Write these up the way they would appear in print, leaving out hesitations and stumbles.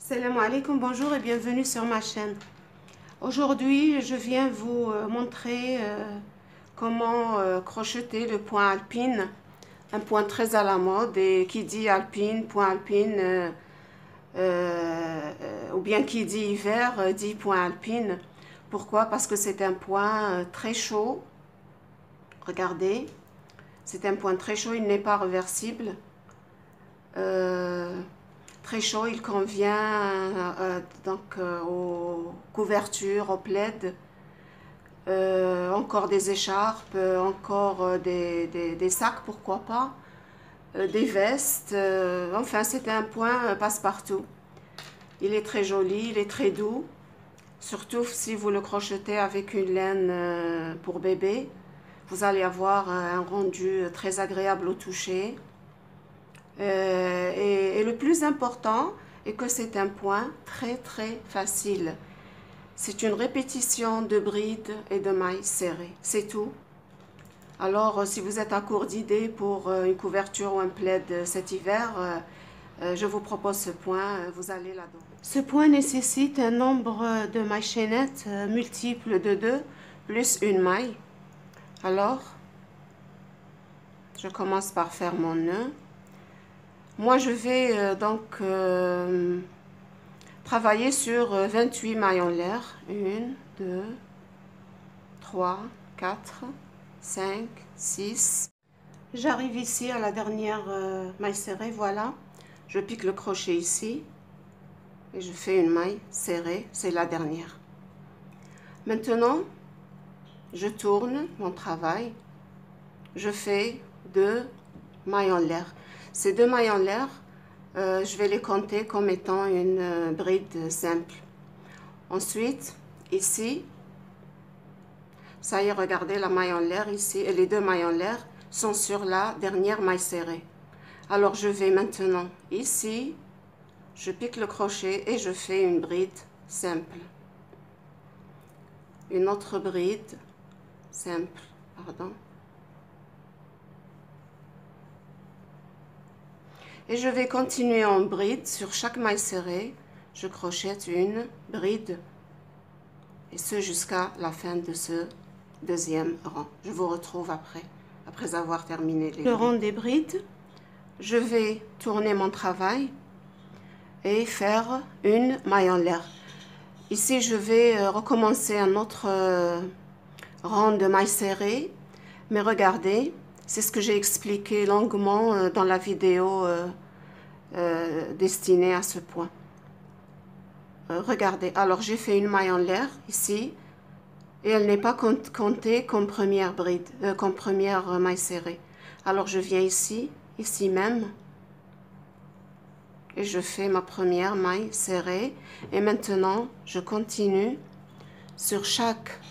Salam alaikum, bonjour et bienvenue sur ma chaîne. Aujourd'hui, je viens vous montrer comment crocheter le point alpine, un point très à la mode, et qui dit alpine, point alpine, ou bien qui dit hiver, dit point alpine. Pourquoi? Parce que c'est un point très chaud. Regardez, c'est un point très chaud, il n'est pas réversible. Très chaud, il convient aux couvertures, aux plaids, encore des écharpes, encore des sacs, pourquoi pas, des vestes, enfin c'est un point passe-partout. Il est très joli, il est très doux, surtout si vous le crochetez avec une laine pour bébé. Vous allez avoir un rendu très agréable au toucher. Et le plus important est que c'est un point très facile. C'est une répétition de brides et de mailles serrées, c'est tout. Alors si vous êtes à court d'idées pour une couverture ou un plaid cet hiver, je vous propose ce point, vous allez là-dedans. Ce point nécessite un nombre de mailles chaînettes multiples de 2 plus une maille. Alors, je commence par faire mon nœud. Moi, je vais travailler sur 28 mailles en l'air. 1, 2, 3, 4, 5, 6. J'arrive ici à la dernière maille serrée, voilà. Je pique le crochet ici et je fais une maille serrée, c'est la dernière. Maintenant, je tourne mon travail. Je fais 2 mailles en l'air. Ces 2 mailles en l'air, je vais les compter comme étant une bride simple. Ensuite, ici, ça y est, regardez la maille en l'air ici, et les 2 mailles en l'air sont sur la dernière maille serrée. Alors, je vais maintenant ici, je pique le crochet et je fais une bride simple. Une autre bride simple, pardon. Et je vais continuer en bride. Sur chaque maille serrée, je crochette une bride. Et ce jusqu'à la fin de ce deuxième rang. Je vous retrouve après avoir terminé le rang des brides. Je vais tourner mon travail et faire une maille en l'air. Ici, je vais recommencer un autre rang de mailles serrées. Mais regardez, c'est ce que j'ai expliqué longuement dans la vidéo destinée à ce point. Regardez, alors j'ai fait une maille en l'air ici et elle n'est pas comptée comme première bride, comme première maille serrée. Alors je viens ici même, et je fais ma première maille serrée. Et maintenant, je continue sur chaque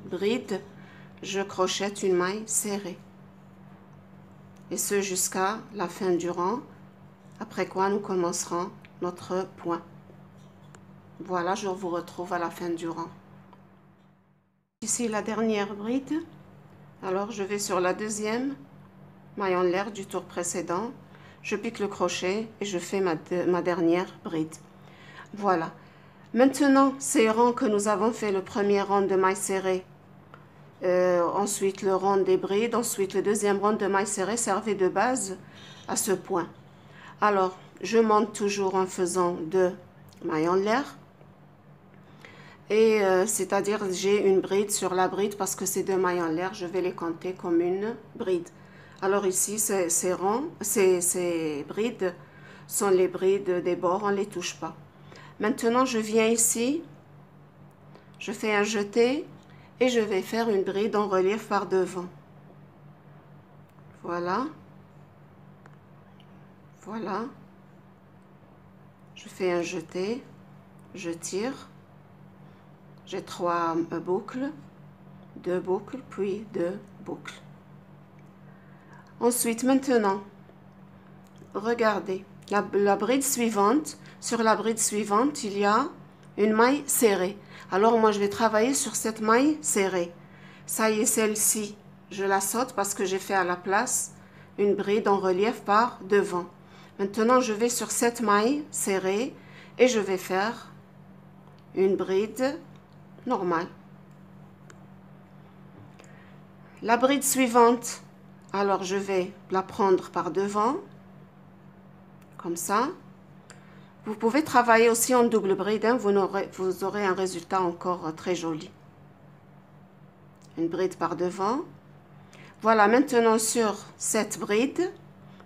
bride. Je crochette une maille serrée. Et ce jusqu'à la fin du rang, après quoi nous commencerons notre point. Voilà, je vous retrouve à la fin du rang. Ici la dernière bride. Alors je vais sur la deuxième maille en l'air du tour précédent. Je pique le crochet et je fais ma dernière bride. Voilà. Maintenant, ces rangs que nous avons fait, le premier rang de mailles serrées, ensuite le rang des brides, ensuite le deuxième rang de mailles serrées servait de base à ce point. Alors, je monte toujours en faisant 2 mailles en l'air. Et c'est-à-dire j'ai une bride sur la bride parce que ces 2 mailles en l'air, je vais les compter comme une bride. Alors ici, ces brides sont les brides des bords, on ne les touche pas. Maintenant, je viens ici, je fais un jeté et je vais faire une bride en relief par devant. Voilà. Voilà. Je fais un jeté, je tire. J'ai 3 boucles, 2 boucles, puis 2 boucles. Ensuite, maintenant, regardez, la bride suivante, sur la bride suivante, il y a une maille serrée. Alors, moi, je vais travailler sur cette maille serrée. Ça y est, celle-ci, je la saute parce que j'ai fait à la place une bride en relief par devant. Maintenant, je vais sur cette maille serrée et je vais faire une bride normale. La bride suivante, alors je vais la prendre par devant, comme ça. Vous pouvez travailler aussi en double bride, hein, vous aurez un résultat encore très joli. Une bride par devant. Voilà, maintenant sur cette bride,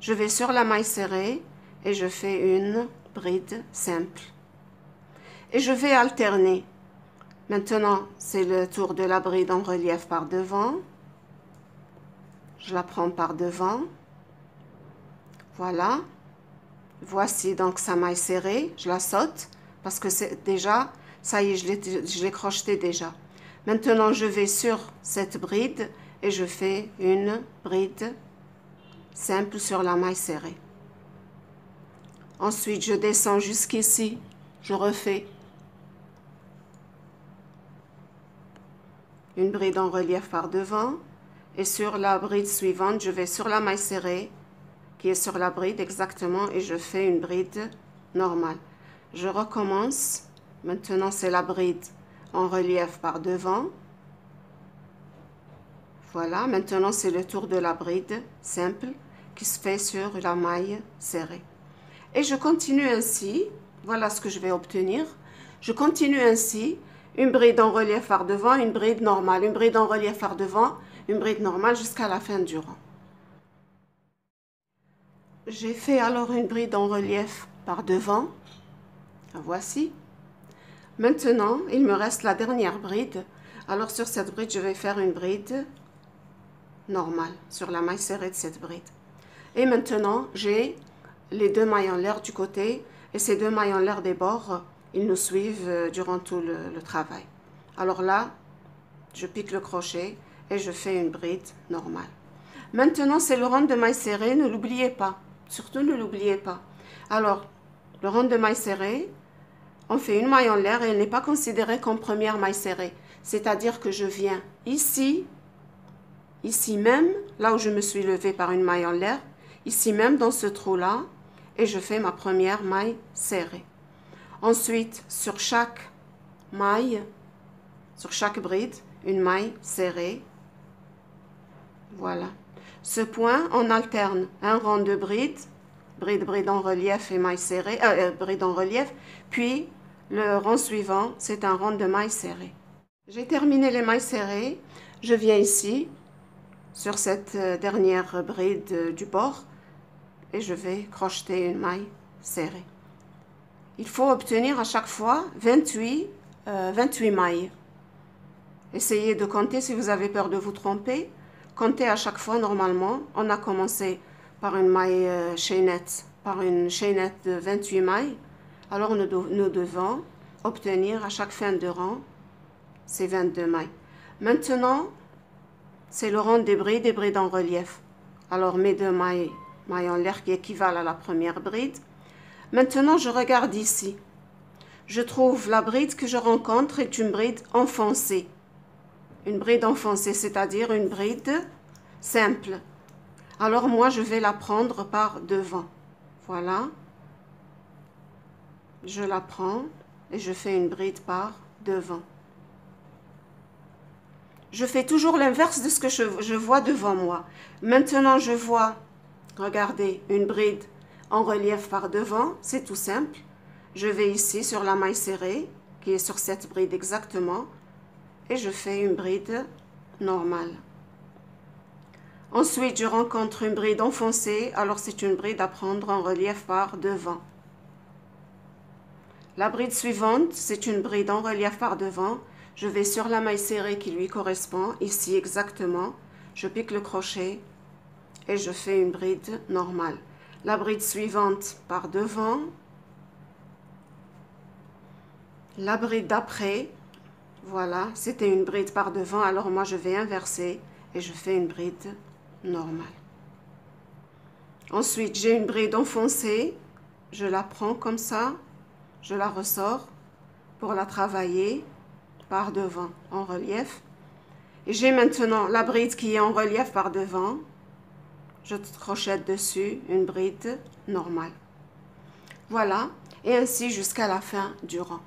je vais sur la maille serrée et je fais une bride simple. Et je vais alterner. Maintenant, c'est le tour de la bride en relief par devant. Je la prends par devant. Voilà. Voici donc sa maille serrée. Je la saute parce que c'est déjà, ça y est, je l'ai crocheté déjà. Maintenant, je vais sur cette bride et je fais une bride simple sur la maille serrée. Ensuite, je descends jusqu'ici. Je refais une bride en relief par devant. Et sur la bride suivante, je vais sur la maille serrée qui est sur la bride exactement et je fais une bride normale. Je recommence. Maintenant, c'est la bride en relief par devant. Voilà, maintenant c'est le tour de la bride simple qui se fait sur la maille serrée. Et je continue ainsi. Voilà ce que je vais obtenir. Je continue ainsi. Une bride en relief par devant, une bride normale. Une bride en relief par devant, une bride normale jusqu'à la fin du rang. J'ai fait alors une bride en relief par devant. La voici. Maintenant, il me reste la dernière bride. Alors sur cette bride, je vais faire une bride normale sur la maille serrée de cette bride. Et maintenant, j'ai les deux mailles en l'air du côté et ces deux mailles en l'air des bords, ils nous suivent durant tout le travail. Alors là, je pique le crochet et je fais une bride normale. Maintenant, c'est le rang de maille serrée, ne l'oubliez pas. Surtout, ne l'oubliez pas. Alors, le rang de maille serrée, on fait une maille en l'air et elle n'est pas considérée comme première maille serrée. C'est-à-dire que je viens ici même, là où je me suis levée par une maille en l'air, ici même dans ce trou-là, et je fais ma première maille serrée. Ensuite, sur chaque maille, sur chaque bride, une maille serrée. Voilà. Ce point, on alterne un rang de bride, bride en relief et maille serrée, bride en relief, puis le rang suivant, c'est un rang de maille serrée. J'ai terminé les mailles serrées, je viens ici, sur cette dernière bride du bord, et je vais crocheter une maille serrée. Il faut obtenir à chaque fois 28 mailles. Essayez de compter si vous avez peur de vous tromper. Comptez à chaque fois normalement. On a commencé par une maille chaînette, de 28 mailles. Alors nous devons obtenir à chaque fin de rang ces 22 mailles. Maintenant, c'est le rang des brides en relief. Alors mes deux mailles en l'air qui équivalent à la première bride. Maintenant, je regarde ici. Je trouve la bride que je rencontre est une bride enfoncée. Une bride enfoncée, c'est-à-dire une bride simple. Alors moi, je vais la prendre par devant. Voilà. Je la prends et je fais une bride par devant. Je fais toujours l'inverse de ce que je vois devant moi. Maintenant, je vois, regardez, une bride en relief par devant, c'est tout simple. Je vais ici sur la maille serrée, qui est sur cette bride exactement, et je fais une bride normale. Ensuite, je rencontre une bride enfoncée, alors c'est une bride à prendre en relief par devant. La bride suivante, c'est une bride en relief par devant. Je vais sur la maille serrée qui lui correspond, ici exactement. Je pique le crochet et je fais une bride normale. La bride suivante par devant. La bride d'après, voilà, c'était une bride par devant, alors moi je vais inverser et je fais une bride normale. Ensuite, j'ai une bride enfoncée, je la prends comme ça, je la ressors pour la travailler par devant en relief. Et j'ai maintenant la bride qui est en relief par devant. Je crochette dessus une bride normale. Voilà, et ainsi jusqu'à la fin du rang.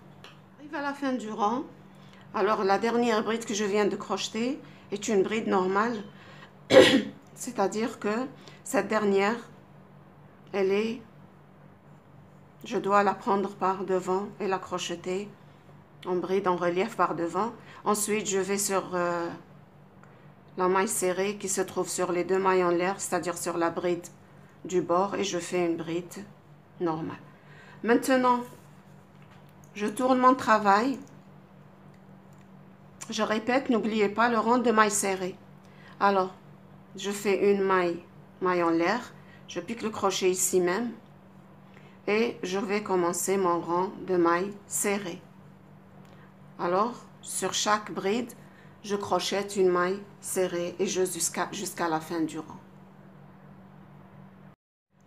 Arrive à la fin du rang. Alors la dernière bride que je viens de crocheter est une bride normale, c'est-à-dire que cette dernière, je dois la prendre par devant et la crocheter en bride en relief par devant. Ensuite, je vais sur la maille serrée qui se trouve sur les deux mailles en l'air, c'est-à-dire sur la bride du bord, et je fais une bride normale. Maintenant, je tourne mon travail. Je répète, n'oubliez pas le rang de maille serrée. Alors, je fais une maille en l'air, je pique le crochet ici même et je vais commencer mon rang de maille serrée. Alors, sur chaque bride, je crochette une maille serrée et jusqu'à la fin du rang.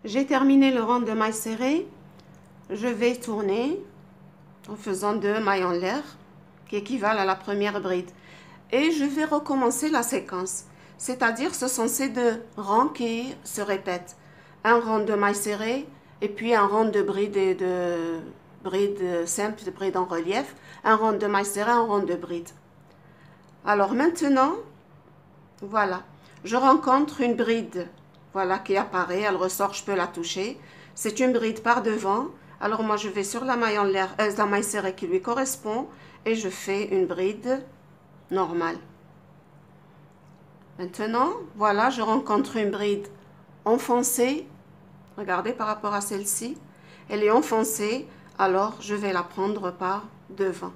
J'ai terminé le rang de maille serrée. Je vais tourner en faisant 2 mailles en l'air qui équivalent à la première bride. Et je vais recommencer la séquence. C'est-à-dire, ce sont ces 2 rangs qui se répètent. Un rang de maille serrée et puis un rang de bride et de bride simple, de bride en relief. Un rang de maille serrée, un rang de bride. Alors maintenant, voilà, je rencontre une bride, voilà, qui apparaît, elle ressort, je peux la toucher. C'est une bride par devant. Alors moi, je vais sur la maille en l'air, la maille serrée qui lui correspond et je fais une bride normale. Maintenant, voilà, je rencontre une bride enfoncée. Regardez par rapport à celle-ci. Elle est enfoncée, alors je vais la prendre par devant.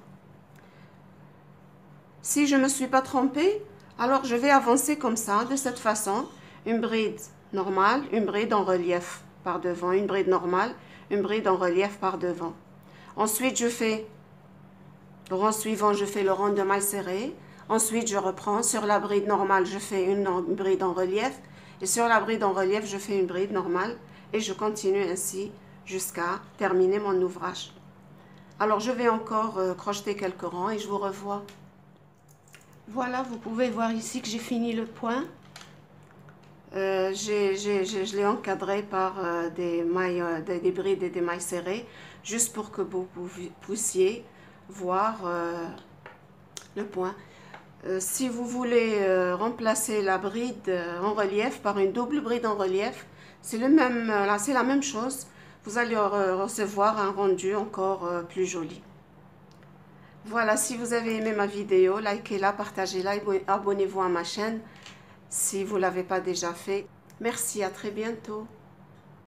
Si je ne me suis pas trompée, alors je vais avancer comme ça, de cette façon. Une bride normale, une bride en relief par devant, une bride normale, une bride en relief par devant. Ensuite, je fais le rang suivant, je fais le rang de maille serrée. Ensuite, je reprends. Sur la bride normale, je fais une bride en relief. Et sur la bride en relief, je fais une bride normale. Et je continue ainsi jusqu'à terminer mon ouvrage. Alors, je vais encore crocheter quelques rangs et je vous revois. Voilà, vous pouvez voir ici que j'ai fini le point. Je l'ai encadré par des mailles, des brides et des mailles serrées, juste pour que vous puissiez voir le point. Si vous voulez remplacer la bride en relief par une double bride en relief, c'est la même chose. Vous allez recevoir un rendu encore plus joli. Voilà, si vous avez aimé ma vidéo, likez-la, partagez-la et abonnez-vous à ma chaîne si vous ne l'avez pas déjà fait. Merci, à très bientôt.